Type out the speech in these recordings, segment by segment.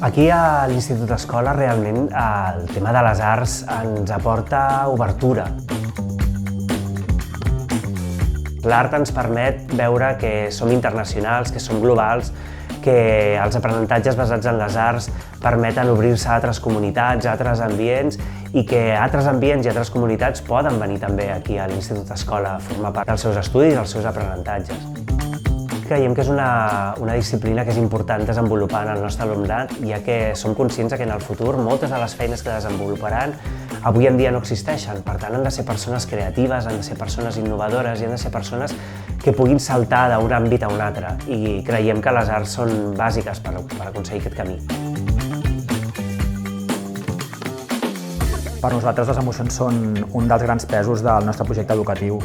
Aquí a l'Institut Escola realment el tema de les arts ens aporta obertura. L'art ens permet veure que som internacionals, que som globals, que els aprenentatges basats en les arts permeten obrir-se a altres comunitats, a altres ambients i que altres ambients i altres comunitats poden venir també aquí a l'Institut Escola a formar part dels seus estudis i dels seus aprenentatges. Creiem que és una disciplina que és important desenvolupar en el nostre alumnat, ja que som conscients que en el futur moltes de les feines que desenvoluparan avui en dia no existeixen. Per tant, han de ser persones creatives, han de ser persones innovadores i han de ser persones que puguin saltar d'un àmbit a un altre. I creiem que les arts són bàsiques per aconseguir aquest camí. Per nosaltres les emocions són un dels grans pesos del nostre projecte educatiu.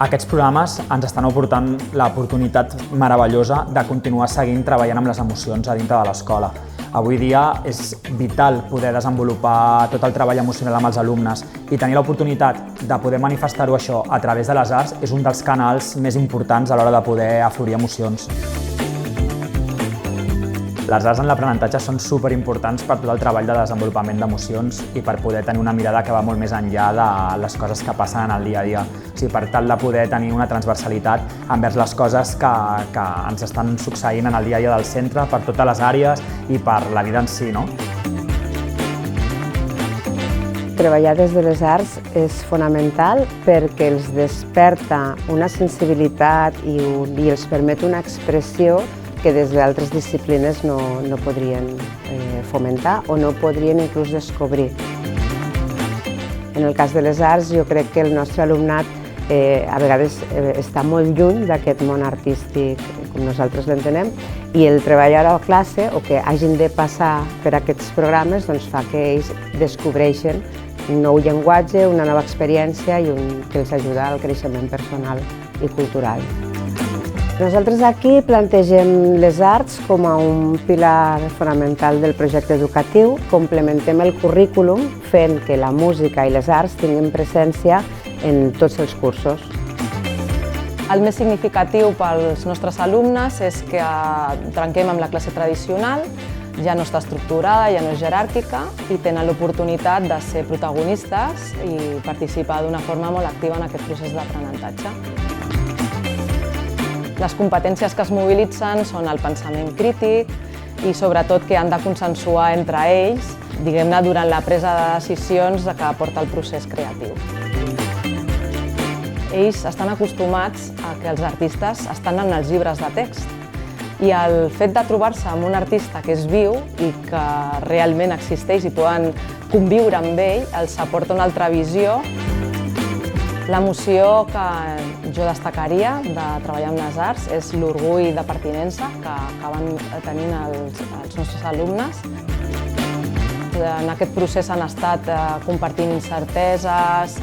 Aquests programes ens estan aportant l'oportunitat meravellosa de continuar seguint treballant amb les emocions a dintre de l'escola. Avui dia és vital poder desenvolupar tot el treball emocional amb els alumnes i tenir l'oportunitat de poder manifestar-ho això a través de les arts és un dels canals més importants a l'hora de poder aflorir emocions. Les arts en l'aprenentatge són superimportants per tot el treball de desenvolupament d'emocions i per poder tenir una mirada que va molt més enllà de les coses que passen en el dia a dia. O sigui, per tal de poder tenir una transversalitat envers les coses que ens estan succeint en el dia a dia del centre, per totes les àrees i per la vida en si, no? Treballar des de les arts és fonamental perquè els desperta una sensibilitat i els permet una expressió que des d'altres disciplines no podrien fomentar o no podrien inclús descobrir. En el cas de les arts, jo crec que el nostre alumnat a vegades està molt lluny d'aquest món artístic com nosaltres l'entenem i el treballar a la classe o que hagin de passar per aquests programes doncs fa que ells descobreixen un nou llenguatge, una nova experiència i que els ajuda al creixement personal i cultural. Nosaltres aquí plantegem les arts com a un pilar fonamental del projecte educatiu. Complementem el currículum fent que la música i les arts tinguin presència en tots els cursos. El més significatiu pels nostres alumnes és que trenquem amb la classe tradicional, ja no està estructurada, ja no és jeràrquica i tenen l'oportunitat de ser protagonistes i participar d'una forma molt activa en aquest procés d'aprenentatge. Les competències que es mobilitzen són el pensament crític i sobretot que han de consensuar entre ells, diguem-ne, durant la presa de decisions que porta el procés creatiu. Ells estan acostumats a que els artistes estan en els llibres de text i el fet de trobar-se amb un artista que és viu i que realment existeix i poden conviure amb ell els aporta una altra visió. L'emoció que jo destacaria de treballar amb les arts és l'orgull de pertinença que acaben tenint els nostres alumnes. En aquest procés han estat compartint incerteses,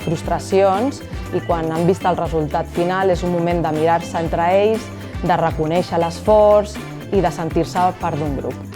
frustracions i quan han vist el resultat final és un moment de mirar-se entre ells, de reconèixer l'esforç i de sentir-se part d'un grup.